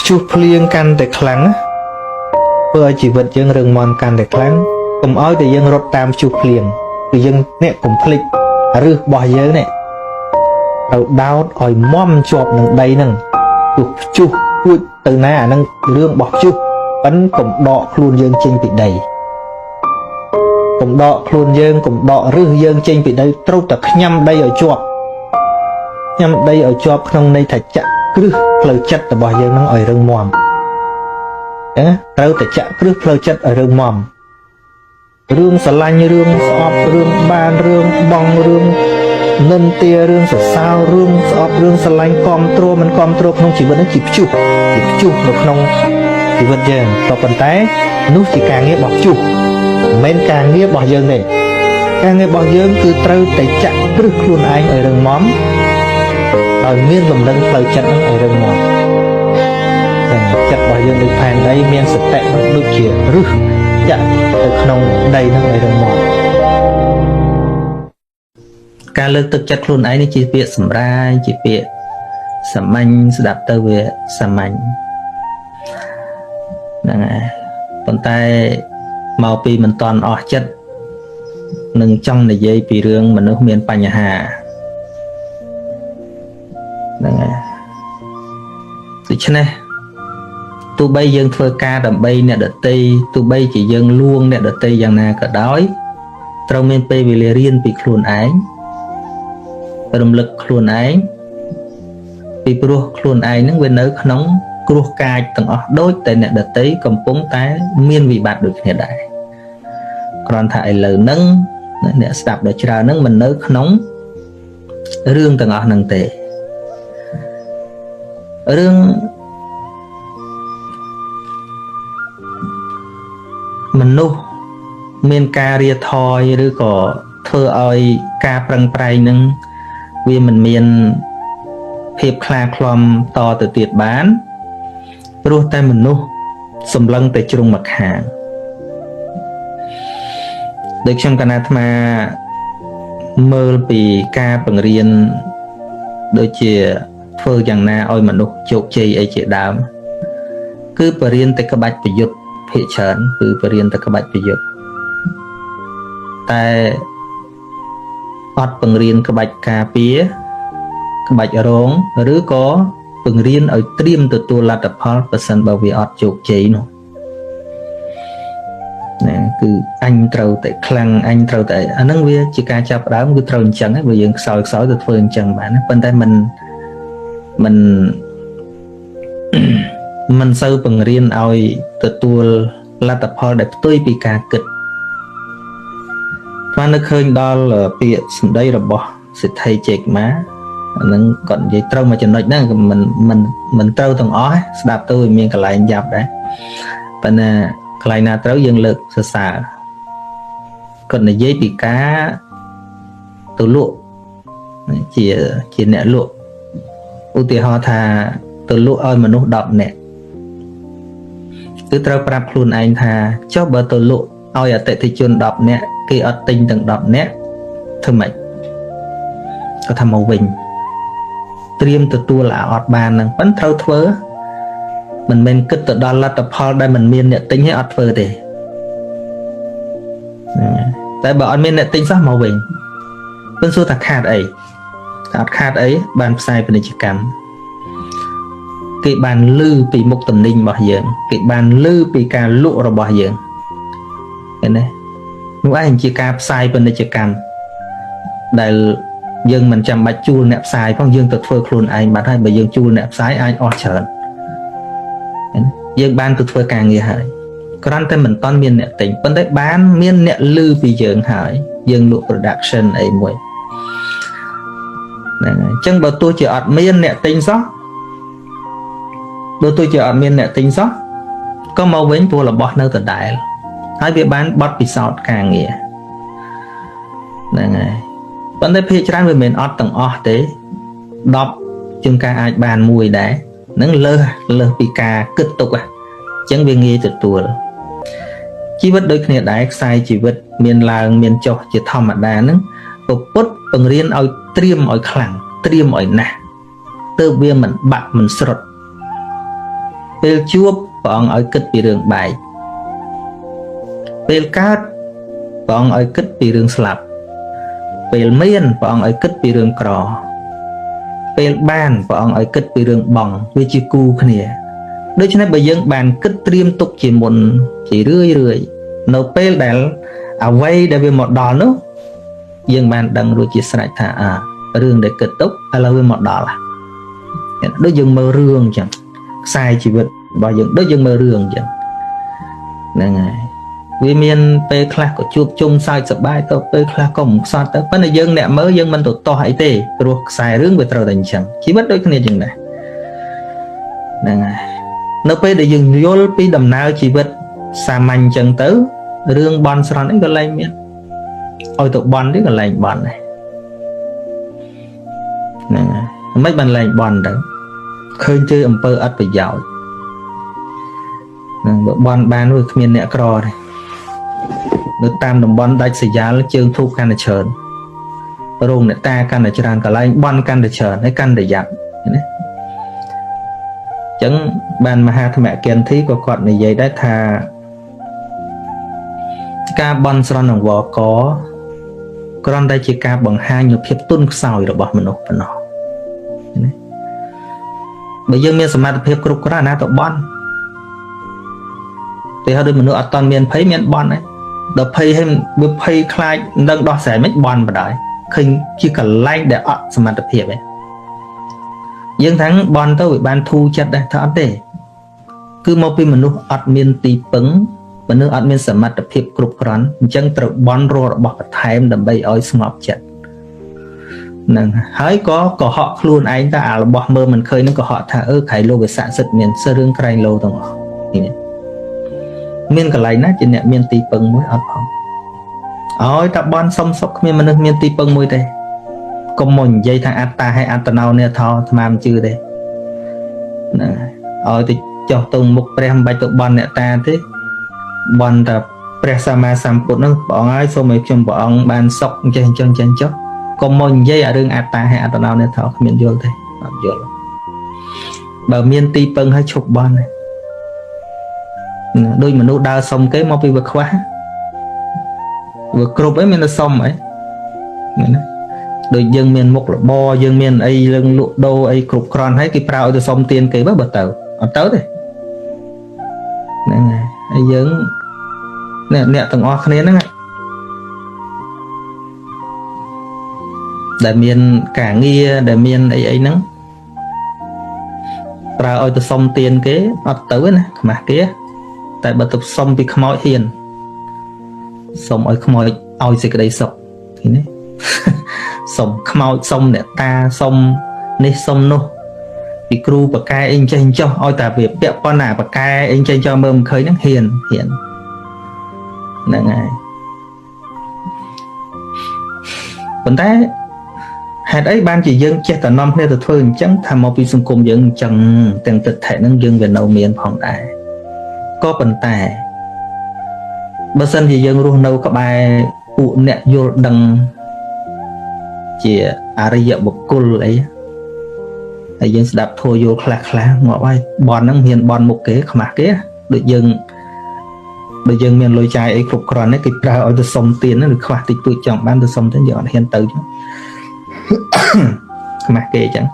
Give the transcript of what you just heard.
chút phliêng căn để kháng vừa chỉ vật dân rừng mòn căn để kháng cùng áo để dân rốt tam chút phliêng từ dân nè cùng phịch rư bỏ giới nè đầu đau ỏi mom chọp nằng đây nằng chút từ nay nằng lương bỏ chút bắn cùng đọ luôn dân trên bị đầy cùng đọ luôn dân cùng đọ rư dân trên bị đây trâu tập nhâm đây ở chọp nhâm đây ở chọp không đây thật chặt cứ lời chất là bỏ dân nó ở rừng mòm trâu tập chặt cứ lời chất ở rừng mòm rương sờ lanh rương sọp rương ban rương bong rương nân tia rương sờ sao rương sọp rương sờ lanh mình control không chỉ vẫn nó chỉ chụp được không chỉ vật dân và phần tái nút chỉ càng nghe bỏ chụp men càng nghe bỏ dân này càng nghe bỏ dân từ trâu tới chặt cứ luôn anh ở rừng móm rồi miên lầm lưng lời chặt nó ở rừng móm chặt bỏ dân được phàn đây miên sạch tệ nó được chìa rước chặt được không đây nó ở rừng móm ca lực thực chất luôn ấy chỉ việc sầm ra chỉ việc sầm anh sẽ đạp tơ về sầm anh phần tay màu pi mình toàn ở chất nâng trong này dây pi rương mình nước miền Pà Nhà Hà từ trên này tu bây dân phơi ca đầm bay nè đợt tây tu bây chỉ dân luôn nè đợt tây dạng nào cả đói trong miền Tây vì lề riêng bị khuôn ái động lực khuôn ái bị pro khuôn ái những bên nơi nóng cua cài từng ở đôi tại nè đợt tây cầm bóng tái miên bị bạt được hiện đại còn thải lời nâng nè sạp để chờ nâng mình nơi nóng rương từng ở nâng tệ rương mình nu miền ca ria thoiឬក៏ធ្វើឲ្យការប្រឹងប្រែងនឹងវាមិនមានភាពខ្លាឃ្លាំតទៅទៀតបានព្រោះតែមនុស្សសម្លឹងតែជ្រុងមកខាងដូចខ្ញុំកណាអាត្មាមើលពីការបង្រៀនដូចជាធ្វើយ៉ាងណាឲ្យមនុស្សជោគជ័យអីជាដើមគឺបរៀនតែក្បាច់ប្រយុទ្ធភាគច្រើនគឺបរៀនតែក្បាច់ប្រយុទ្ធតែអត់បង្រៀនក្បាច់ការពារក្បាច់រងឬក៏បង្រៀនឲ្យត្រៀមទទួលលទ្ធផលបើសិនបើវាអត់ជោគជ័យនោះណាគឺអញត្រូវតែខ្លាំងអញត្រូវតែអាហ្នឹងវាជាការចាប់ដើមគឺត្រូវអញ្ចឹងបើយើងខ្សោយទៅធ្វើអញ្ចឹងបានប៉ុន្តែមិនសូវបង្រៀនឲ្យទទួលលទ្ធផលដែលផ្ទុយពីការគិតបាននៅឃើញដល់ពាក្យសម្ដីរបស់សិទ្ធិជេកម៉ាអានឹងគាត់និយាយត្រូវមកចំណុចហ្នឹងមិនត្រូវទាំងអស់ស្ដាប់ទៅវាមានកន្លែងយ៉ាប់ដែរប៉ុន្តែកន្លែងណាត្រូវយើងលើកសរសើរគាត់និយាយពីការទៅលក់ជាអ្នកលក់ឧទាហរណ៍ថាទៅលក់ឲ្យមនុស្ស10នាក់គឺត្រូវប្រាប់ខ្លួនឯងថាចុះបើទៅលក់ឲ្យអតិថិជន10នាក់គេអត់ទិញទាំង10នាក់ធ្វើម៉េចគាត់ថាមកវិញត្រៀមទទួលអត់បានហ្នឹងប៉ុន្តែត្រូវធ្វើមិនមែនគិតទៅដល់លទ្ធផលដែលមិនមានអ្នកទិញឲ្យអត់ធ្វើទេតែបើអត់មានអ្នកទិញសោះមកវិញប៉ុន្តែសួរថាខាតអីអត់ខាតអីបានផ្សាយពាណិជ្ជកម្មគេបានលឺពីមុខទំនិញរបស់យើងគេបានលឺពីការលក់របស់យើងឃើញទេនោះឯងជាការផ្សាយពាណិជ្ជកម្មដែលយើងមិនចាំបាច់ជួលអ្នកផ្សាយផងយើងទៅធ្វើខ្លួនឯងបាត់ហើយបើយើងជួលអ្នកផ្សាយអាចអស់ច្រើនយើងបានទៅធ្វើការងារហើយគ្រាន់តែមិនតាន់មានអ្នកទិញប៉ុន្តែបានមានអ្នកលឺពីយើងហើយយើងលក់ production អីមួយហ្នឹងហើយអញ្ចឹងបើទោះជាអត់មានអ្នកទិញសោះក៏មកវិញព្រោះរបស់នៅដដែលហើយវាបានបត់ពិសោធន៍ការងារហ្នឹងហើយប៉ុន្តែភាគច្រើនវាមិនអត់ទាំងអស់ទេ10ជាងការអាចបានមួយដែរនឹងលើសពីការគិតទុកអញ្ចឹងវាងាយទទួលជីវិតដូចគ្នាដែរខ្សែជីវិតមានឡើងមានចុះជាធម្មតាហ្នឹងពុទ្ធបង្រៀនឲ្យត្រៀមឲ្យខ្លាំងត្រៀមឲ្យណាស់ទើបវាមិនបាក់មិនស្រុត ពេលជួបព្រះអង្គឲ្យគិតពីរឿងបែកពេលកើតព្រះអង្គឲ្យគិតពីរឿងស្លាប់ពេលមានព្រះអង្គឲ្យគិតពីរឿងក្រពេលបានព្រះអង្គឲ្យគិតពីរឿងបងវាជាគូគ្នាដូច្នេះបើយើងបានគិតត្រៀមទុកជាមុនជារឿយនៅពេលដែលអ្វីដែលវាមកដល់នោះយើងបានដឹងរួចជាស្រេចថារឿងដែលគិតទុកឥឡូវវាមកដល់ដូចយើងមើលរឿងអញ្ចឹងខ្សែជីវិតរបស់យើងដូចយើងមើលរឿងអញ្ចឹងហ្នឹងហើយវាមានពេលខ្លះក៏ជួបជុំសើចសប្បាយទៅពេលខ្លះក៏មិនខ្សត់ទៅប៉ុន្តែយើងអ្នកមើលយើងមិនទៅទាស់អីទេព្រោះខ្សែរឿងវាត្រូវតែអញ្ចឹងជីវិតដូចគ្នាអញ្ចឹងដែរហ្នឹងហើយនៅពេលដែលយើងយល់ពីដំណើរជីវិតសាមញ្ញអញ្ចឹងទៅរឿងបន់ស្រន់អីក៏លែងមានឲ្យទៅបន់នេះក៏លែងបន់ដែរហ្នឹងហើយមិនបានលែងបន់ទៅឃើញធ្វើអំពើអត់ប្រយោជន៍ហ្នឹងបើបន់បានវាគ្មានអ្នកក្រទេនៅតាមតំបន់ដាច់ស្រយាលជើងធូបកាន់តែច្រើនរោងអ្នកតាកាន់តែច្រើនកន្លែងបន់កាន់តែច្រើនហើយកាន់តែយ៉ាប់ណាអញ្ចឹងបានមហាធម្មគន្ធីក៏គាត់និយាយដែរថាការបន់ស្រន់នឹងវកគ្រាន់តែជាការបង្ហាញនូវភាពទន់ខ្សោយរបស់មនុស្សប៉ុណ្ណោះណាបើយើងមានសមត្ថភាពគ្រប់គ្រាន់ណាទៅបន់តែហើយដូចមនុស្សអត់តន់មានភ័យមានបន់ហើយដល់ភ័យហើយវាភ័យខ្លាចនឹងដោះស្រាយមិនបន់បដ ாய் ឃើញជាកន្លែងដែលអត់សមត្ថភាពឯងយើងថាបន់ទៅវាបានធូរចិត្តដែរថាអត់ទេគឺមកពីមនុស្សអត់មានទីពឹងមនុស្សអត់មានសមត្ថភាពគ្រប់គ្រាន់អញ្ចឹងត្រូវបន់រករបស់បន្ថែមដើម្បីឲ្យស្ងប់ចិត្តហ្នឹងហើយក៏កុហកខ្លួនឯងថាអារបស់មើលមិនឃើញហ្នឹងកុហកថាក្រៃលោវាស័ក្តិសិទ្ធិមានសើរឿងក្រៃលោទាំងអស់នេះមានកន្លែងណាជាអ្នកមានទីពឹងមួយអត់ផងឲ្យតែបន់សុំសុខគ្មានមនុស្សមានទីពឹងមួយទេកុំមកនិយាយថាអត្តាហើយអត្តនោនេថោអាត្មាមិនជឿទេហ្នឹងឲ្យទៅចុះទៅមុខព្រះមិនបាច់ទៅបន់អ្នកតាទេបន់តែព្រះសម្មាសម្ពុទ្ធហ្នឹងព្រះអង្គហើយសូមឲ្យខ្ញុំព្រះអង្គបានសុខអញ្ចឹងអញ្ចឹងអញ្ចឹងចុះកុំមកនិយាយអារឿងអត្តាហើយអត្តនោនេថោគ្មានយល់ទេអត់យល់បើមានទីពឹងហើយឈប់បន់ដូចមនុស្សដើរសុំគេមកពីវាខ្វះវាគ្រប់អីមានតែសុំអីមែនទេដូចយើងមានមុខរបរយើងមានអីរឿងលក់ដូរអីគ្រប់គ្រាន់ហើយគេប្រើឲ្យទៅសុំទានគេបើទៅអត់ទៅទេហ្នឹងហើយយើងអ្នកទាំងអស់គ្នាហ្នឹងដែលមានការងារដែលមានអីហ្នឹងប្រើឲ្យទៅសុំទានគេអត់ទៅទេណាខ្មាស់គេតែបើទៅសុំពីខ្មោចហ៊ានសុំឲ្យខ្មោចឲ្យសេចក្តីសុខឃើញទេសុំខ្មោចសុំអ្នកតាសុំនេះសុំនោះពីគ្រូបកែអីចេះចោះឲ្យតែវាពាក់ប៉ុណ្ណាបកែអីចេះចោះមើលមិនឃើញហ្នឹងហ៊ានហ្នឹងហើយប៉ុន្តែហេតុអីបានជាយើងចេះតែនាំគ្នាទៅធ្វើអញ្ចឹងថាមកពីសង្គមយើងអញ្ចឹងទាំងទិដ្ឋិហ្នឹងយើងវានៅមានផងដែរក៏ប៉ុន្តែបើសិនជាយើងរស់នៅក្បែរពួកអ្នកយល់ដឹងជាអរិយបុគ្គលអីហើយយើងស្ដាប់ធម៌យល់ខ្លះងាប់ហើយបនហ្នឹងមានបនមុខគេខ្មាស់គេដូចយើងមានលុយចាយអីគ្រប់គ្រាន់ទេគេប្រើឲ្យទៅសុំទានឬខ្វះតិចតួចចង់បានទៅសុំទៅយើងអត់ហ៊ានទៅចឹងខ្មាស់គេអញ្ចឹង